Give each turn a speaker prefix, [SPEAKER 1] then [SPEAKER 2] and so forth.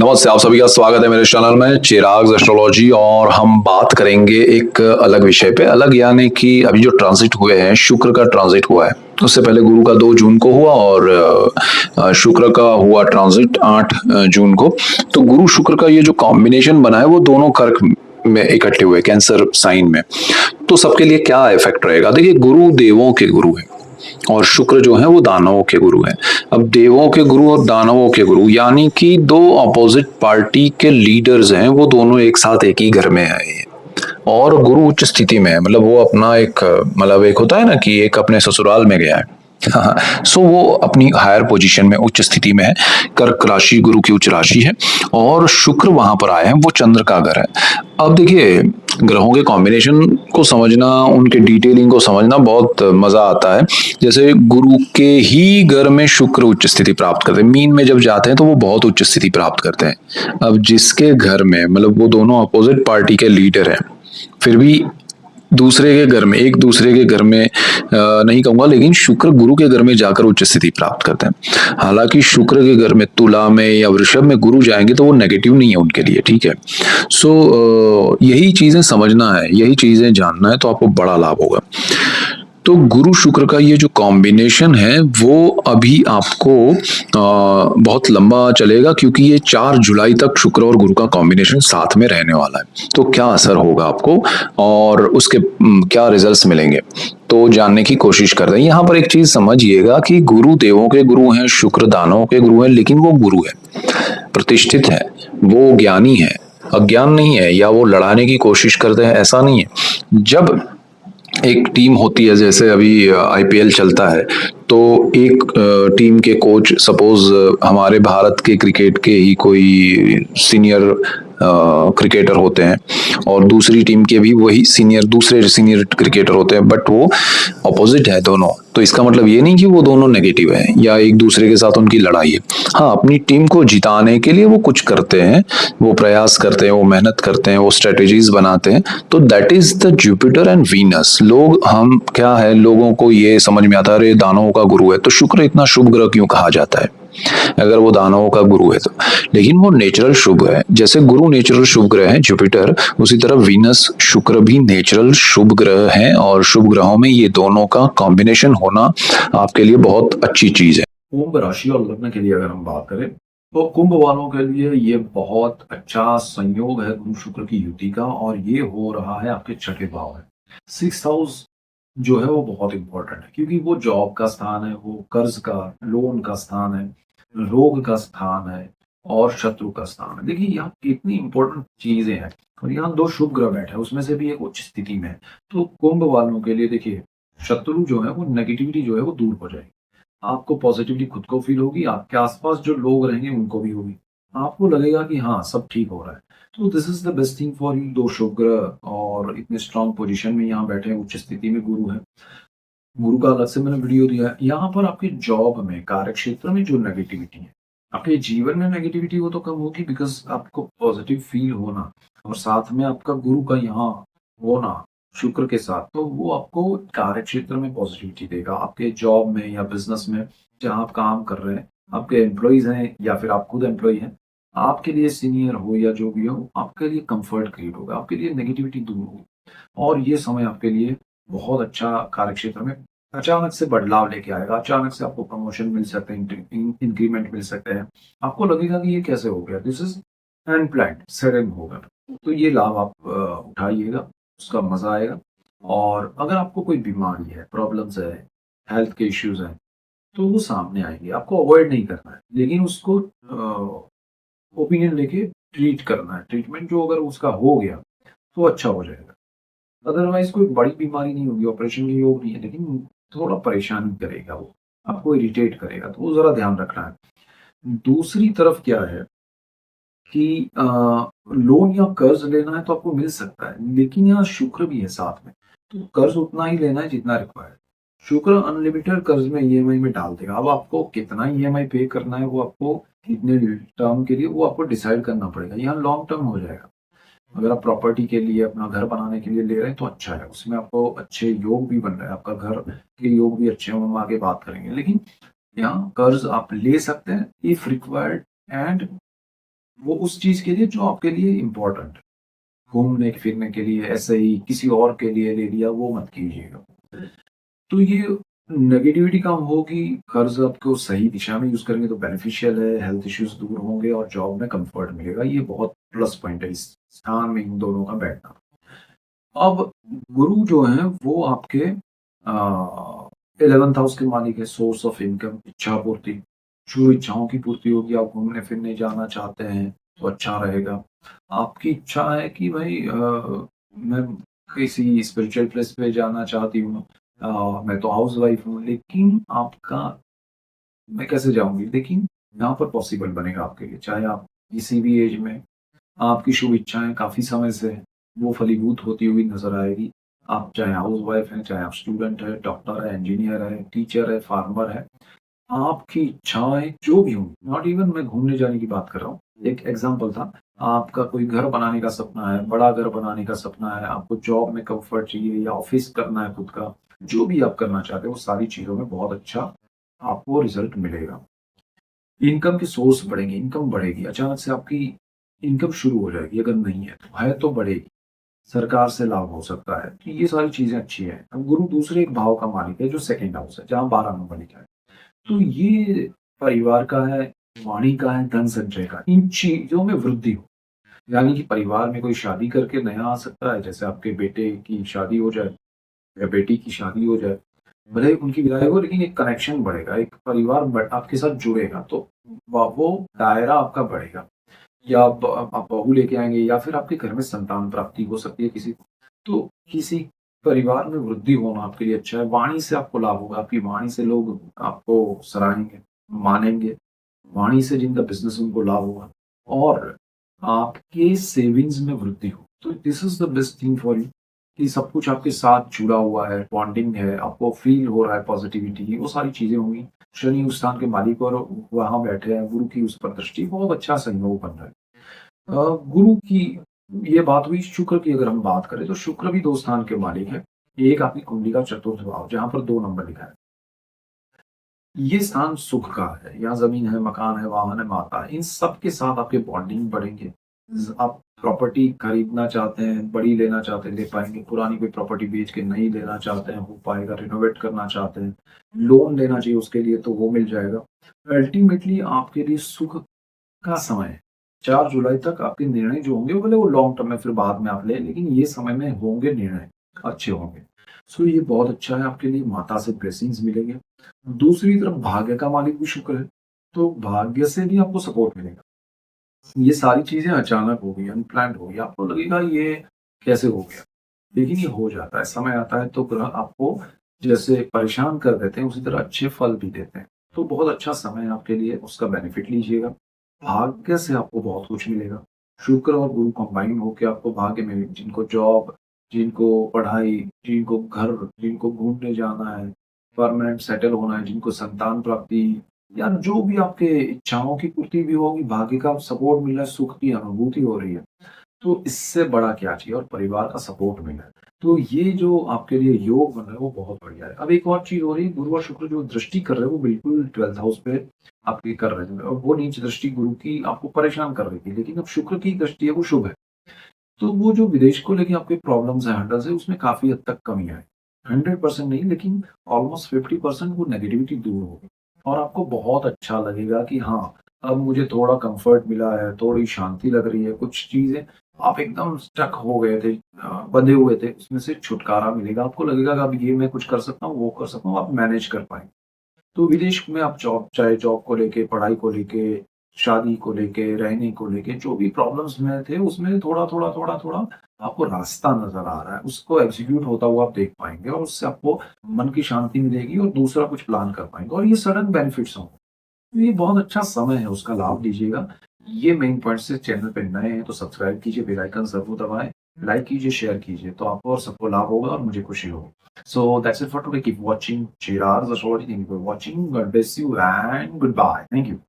[SPEAKER 1] नमस्ते, आप सभी का स्वागत है मेरे चैनल में चिराग एस्ट्रोलॉजी। और हम बात करेंगे एक अलग विषय पे। अलग यानी कि अभी जो ट्रांजिट हुए हैं, शुक्र का ट्रांजिट हुआ है। उससे पहले गुरु का 2 जून को हुआ और शुक्र का हुआ ट्रांजिट 8 जून को। तो गुरु शुक्र का ये जो कॉम्बिनेशन बना है वो दोनों कर्क में इकट्ठे हुए कैंसर साइन में। तो सबके लिए क्या इफेक्ट रहेगा? देखिए, गुरु देवों के गुरु है और शुक्र जो है वो दानवों के गुरु हैं। अब देवों के गुरु और दानवों के गुरु यानी कि दो अपोजिट पार्टी के लीडर्स हैं, वो दोनों एक साथ एक ही घर में आए हैं और गुरु उच्च स्थिति में है। मतलब वो अपना एक मतलब एक होता है ना कि एक अपने ससुराल में गया है। सो वो अपनी हायर पोजीशन में उच्च स्थिति में है। कर्क राशि गुरु की उच्च राशि है और शुक्र वहां पर आए हैं, वो चंद्र का घर है। अब देखिए, ग्रहों के कॉम्बिनेशन को समझना, उनके डिटेलिंग को समझना बहुत मजा आता है। जैसे गुरु के ही घर में शुक्र उच्च स्थिति प्राप्त करते हैं, मीन में जब जाते हैं तो वो बहुत उच्च स्थिति प्राप्त करते हैं। अब जिसके घर में मतलब वो दोनों अपोजिट पार्टी के लीडर हैं, फिर भी दूसरे के घर में, एक दूसरे के घर में नहीं कहूंगा, लेकिन शुक्र गुरु के घर में जाकर उच्च स्थिति प्राप्त करते हैं। हालांकि शुक्र के घर में तुला में या वृषभ में गुरु जाएंगे तो वो नेगेटिव नहीं है उनके लिए, ठीक है। यही चीजें समझना है, यही चीजें जानना है, तो आपको बड़ा लाभ होगा। तो गुरु शुक्र का ये जो कॉम्बिनेशन है वो अभी आपको बहुत लंबा चलेगा, क्योंकि ये 4 जुलाई तक शुक्र और गुरु का कॉम्बिनेशन साथ में रहने वाला है। तो क्या असर होगा आपको और उसके क्या रिजल्ट्स मिलेंगे, तो जानने की कोशिश कर रहे हैं। यहाँ पर एक चीज समझिएगा कि गुरु देवों के गुरु हैं, शुक्र दानवों के गुरु हैं, लेकिन वो गुरु है, प्रतिष्ठित है, वो ज्ञानी है, अज्ञान नहीं है या वो लड़ाने की कोशिश करते हैं, ऐसा नहीं है। जब एक टीम होती है, जैसे अभी आईपीएल चलता है, तो एक टीम के कोच, सपोज हमारे भारत के क्रिकेट के ही कोई सीनियर क्रिकेटर होते हैं और दूसरी टीम के भी वही दूसरे सीनियर क्रिकेटर होते हैं, बट वो अपोजिट है दोनों। तो इसका मतलब ये नहीं कि वो दोनों नेगेटिव है या एक दूसरे के साथ उनकी लड़ाई है। हाँ, अपनी टीम को जिताने के लिए वो कुछ करते हैं, वो प्रयास करते हैं, वो मेहनत करते हैं, वो स्ट्रेटेजीज बनाते हैं। तो that is the Jupiter and Venus. लोग हम क्या है, लोगों को ये समझ में आता है अरे दानवों का गुरु है तो शुक्र इतना शुभ ग्रह क्यों कहा जाता है, अगर वो दानवों का गुरु है तो। लेकिन वो नेचुरल शुभ है। जैसे गुरु नेचुरल शुभ ग्रह है जुपिटर, उसी तरह वीनस शुक्र भी नेचुरल शुभ ग्रह है और शुभ ग्रहों में ये दोनों का कॉम्बिनेशन होना आपके लिए बहुत अच्छी चीज है।
[SPEAKER 2] कुंभ राशि और लग्न के लिए अगर हम बात करें तो कुंभ वालों के लिए ये बहुत अच्छा संयोग है गुरु शुक्र की युति का, और ये हो रहा है आपके छठे भाव में। 6th हाउस जो है वो बहुत इंपॉर्टेंट है, क्योंकि वो जॉब का स्थान है, वो कर्ज का, लोन का स्थान है, रोग का स्थान है और शत्रु का स्थान है। देखिए यहाँ कितनी इंपॉर्टेंट चीजें हैं, और यहाँ 2 शुभ ग्रह बैठे हैं, उसमें से भी एक उच्च स्थिति में है। तो कुंभ वालों के लिए देखिए, शत्रु जो है वो, नेगेटिविटी जो है वो दूर हो जाएगी। आपको पॉजिटिविटी खुद को फील होगी, आपके आसपास जो लोग रहेंगे उनको भी होगी। आपको लगेगा कि हाँ, सब ठीक हो रहा है। तो this is the best thing for you. 2 शुभ ग्रह और इतने स्ट्रांग पोजीशन में यहाँ बैठे हैं, उच्च स्थिति में गुरु है। गुरु का अलग से मैंने वीडियो दिया है। यहाँ पर आपके जॉब में, कार्य क्षेत्र में जो नेगेटिविटी है, आपके जीवन में नेगेटिविटी वो तो कम होगी, बिकॉज आपको पॉजिटिव फील होना और साथ में आपका गुरु का यहाँ होना शुक्र के साथ, तो वो आपको कार्य क्षेत्र में पॉजिटिविटी देगा। आपके जॉब में या बिजनेस में जहाँ आप काम कर रहे हैं, आपके एम्प्लॉयज हैं या फिर आप खुद एम्प्लॉय हैं, आपके लिए सीनियर हो या जो भी हो, आपके लिए कंफर्ट क्रिएट होगा, आपके लिए नेगेटिविटी दूर होगी। और ये समय आपके लिए बहुत अच्छा कार्य क्षेत्र में अचानक से बदलाव लेके आएगा। अचानक से आपको प्रमोशन मिल सकते हैं, इंक्रीमेंट मिल सकते हैं। आपको लगेगा कि ये कैसे हो गया, दिस इज अनप्लान्ड, सडन होगा। तो ये लाभ आप उठाइएगा, उसका मजा आएगा। और अगर आपको कोई बीमारी है, प्रॉब्लम्स है, हेल्थ के इश्यूज हैं, तो वो सामने आएंगे। आपको अवॉइड नहीं करना है, लेकिन उसको ओपिनियन लेके ट्रीट करना है। ट्रीटमेंट जो अगर उसका हो गया तो अच्छा हो जाएगा। अदरवाइज कोई बड़ी बीमारी नहीं होगी, ऑपरेशन के योग नहीं है, लेकिन थोड़ा परेशान करेगा, वो आपको इरिटेट करेगा, तो वो जरा ध्यान रखना है। दूसरी तरफ क्या है कि लोन या कर्ज लेना है तो आपको मिल सकता है, लेकिन यहाँ शुक्र भी है साथ में, तो कर्ज उतना ही लेना है जितना रिक्वायर्ड। शुक्र अनलिमिटेड कर्ज में ईएमआई में डाल देगा। अब आपको कितना ईएमआई पे करना है, वो आपको कितने टर्म के लिए, वो आपको डिसाइड करना पड़ेगा। यहाँ लॉन्ग टर्म हो जाएगा। अगर आप प्रॉपर्टी के लिए, अपना घर बनाने के लिए ले रहे हैं तो अच्छा है, उसमें आपको अच्छे योग भी बन रहे हैं, आपका घर के योग भी अच्छे हैं, हम आगे बात करेंगे। लेकिन यहाँ कर्ज आप ले सकते हैं इफ रिक्वायर्ड, एंड वो उस चीज के लिए जो आपके लिए इम्पोर्टेंट है। घूमने फिरने के लिए ऐसे ही किसी और के लिए ले लिया, वो मत कीजिएगा। तो ये नेगेटिविटी कम होगी, कर्ज आपको सही दिशा में यूज करेंगे तो बेनिफिशियल है, हेल्थ इश्यूज दूर होंगे और जॉब में कंफर्ट मिलेगा। ये बहुत प्लस पॉइंट है इस स्थान में इन दोनों का बैठना। अब गुरु जो है वो आपके 11th हाउस के मालिक है, सोर्स ऑफ इनकम, इच्छा पूर्ति। जो इच्छाओं की पूर्ति होगी, आप घूमने फिरने जाना चाहते हैं तो अच्छा रहेगा। आपकी इच्छा है कि भाई मैं किसी स्पिरिचुअल प्लेस पे जाना चाहती हूँ, मैं तो हाउस वाइफ हूँ, लेकिन आपका मैं कैसे जाऊंगी, लेकिन यहाँ पर पॉसिबल बनेगा आपके लिए। चाहे आप किसी भी एज में, आपकी शुभ इच्छाएं काफी समय से हैं, वो फलीभूत होती हुई नजर आएगी। आप चाहे हाउस वाइफ हैं, चाहे आप स्टूडेंट है, डॉक्टर है, इंजीनियर है, टीचर है, फार्मर है, आपकी इच्छाएं जो भी होंगी, नॉट इवन मैं घूमने जाने की बात कर रहा हूँ, एक एग्जाम्पल था। आपका कोई घर बनाने का सपना है, बड़ा घर बनाने का सपना है, आपको जॉब में कंफर्ट चाहिए या ऑफिस करना है खुद का, जो भी आप करना चाहते हो वो सारी चीजों में बहुत अच्छा आपको रिजल्ट मिलेगा। इनकम के सोर्स बढ़ेंगे, इनकम बढ़ेगी, अचानक से आपकी इनकम शुरू हो जाएगी। अगर नहीं है तो बढ़ेगी, सरकार से लाभ हो सकता है। तो ये सारी चीजें अच्छी है। अब गुरु दूसरे एक भाव का मालिक है जो सेकंड हाउस है, जहाँ 12 नंबर लिखा है। तो ये परिवार का है, वाणी का है, धन संचय का, इन चीजों में वृद्धि हो। यानी कि परिवार में कोई शादी करके नया आ सकता है, जैसे आपके बेटे की शादी हो जाए या बेटी की शादी हो जाए, भले ही उनकी विदाई हो, लेकिन एक कनेक्शन बढ़ेगा, एक परिवार आपके साथ जुड़ेगा, तो वो दायरा आपका बढ़ेगा। या आप बहू लेके आएंगे या फिर आपके घर में संतान प्राप्ति हो सकती है किसी को। तो किसी परिवार में वृद्धि होना आपके लिए अच्छा है। वाणी से आपको लाभ होगा, आपकी वाणी से लोग आपको सराहेंगे, मानेंगे। वाणी से जिनका बिजनेस उनको लाभ होगा और आपके सेविंग्स में वृद्धि हो। तो this is the best thing for you कि सब कुछ आपके साथ जुड़ा हुआ है, बॉन्डिंग है, आपको फील हो रहा है पॉजिटिविटी, वो सारी चीजें होंगी। शनि उस स्थान के मालिक और वहां बैठे हैं, गुरु की उस पर दृष्टि, बहुत अच्छा संयोग बन रहा है। गुरु की ये बात हुई। शुक्र की अगर हम बात करें तो शुक्र भी 2 स्थान के मालिक है। एक आपकी कुंडली का चतुर्थ भाव, जहां पर 2 नंबर लिखा है। ये स्थान सुख का है, यहाँ जमीन है, मकान है, वाहन है, माता है, इन सब के साथ आपके बॉन्डिंग बढ़ेंगे। आप प्रॉपर्टी खरीदना चाहते हैं, बड़ी लेना चाहते हैं, ले पाएंगे। पुरानी कोई प्रॉपर्टी बेच के नहीं लेना चाहते हैं, हो पाएगा। रिनोवेट करना चाहते हैं, लोन लेना चाहिए उसके लिए, तो वो मिल जाएगा। अल्टीमेटली आपके लिए सुख का समय है। 4 जुलाई तक आपके निर्णय जो होंगे, भले वो लॉन्ग टर्म में फिर बाद में आप ले, लेकिन ये समय में होंगे निर्णय, अच्छे होंगे। सो ये बहुत अच्छा है आपके लिए, माता से ब्लेसिंग्स मिलेंगे। दूसरी तरफ भाग्य का मालिक भी शुक्र है, तो भाग्य से भी आपको सपोर्ट मिलेगा। ये सारी चीजें अचानक हो गई, अनप्लान्ड हो गई, आपको लगेगा ये कैसे हो गया, लेकिन ये हो जाता है। समय आता है तो ग्रह आपको जैसे परेशान कर देते हैं, उसी तरह अच्छे फल भी देते हैं। तो बहुत अच्छा समय है आपके लिए, उसका बेनिफिट लीजिएगा। भाग्य से आपको बहुत कुछ मिलेगा। शुक्र और गुरु कंबाइन होकर आपको भाग्य में, जिनको जॉब, जिनको पढ़ाई, जिनको घर, जिनको घूमने जाना है, परमानेंट सेटल होना है, जिनको संतान प्राप्ति या जो भी आपके इच्छाओं की पूर्ति भी होगी, भाग्य का सपोर्ट मिल रहा है, सुख की अनुभूति हो रही है, तो इससे बड़ा क्या चाहिए। और परिवार का सपोर्ट मिल रहा है, तो ये जो आपके लिए योग बन रहा है वो बहुत बढ़िया है। अब एक और चीज हो रही है, गुरु और शुक्र जो दृष्टि कर रहे हैं वो बिल्कुल 12th हाउस पे आपकी कर रहे हैं, और वो नीच दृष्टि गुरु की आपको परेशान कर रही थी, लेकिन अब शुक्र की दृष्टि है वो शुभ है। तो वो जो विदेश को लेके आपके प्रॉब्लम्स है, हर्डल्स है, उसमें काफी हद तक कमी आई। 100% नहीं, लेकिन ऑलमोस्ट 50% वो नेगेटिविटी दूर होगी और आपको बहुत अच्छा लगेगा कि हाँ, अब मुझे थोड़ा कंफर्ट मिला है, थोड़ी शांति लग रही है। कुछ चीजें आप एकदम स्टक हो गए थे, बंधे हुए थे, उसमें से छुटकारा मिलेगा। आपको लगेगा कि अब ये मैं कुछ कर सकता हूँ, वो कर सकता हूँ, आप मैनेज कर पाएंगे। तो विदेश में आप जॉब, चाहे जॉब को लेके, पढ़ाई को लेके, शादी को लेके, रहने को लेके, जो भी प्रॉब्लम्स में थे, उसमें थोड़ा आपको रास्ता नजर आ रहा है, उसको एग्जीक्यूट होता हुआ आप देख पाएंगे और उससे आपको मन की शांति मिलेगी और दूसरा कुछ प्लान कर पाएंगे और ये सडन बेनिफिट्स होंगे। तो ये बहुत अच्छा समय है, उसका लाभ लीजिएगा। ये मेन पॉइंट से चैनल पे नए हैं तो सब्सक्राइब कीजिए, बेल आइकन जरूर दबाएं, लाइक कीजिए, शेयर कीजिए, तो आपको और सबको लाभ होगा और मुझे खुशी होगी। So that's it for today. Keep watching Chirag's Astrology. Thank you for watching. God bless you and goodbye. Thank you.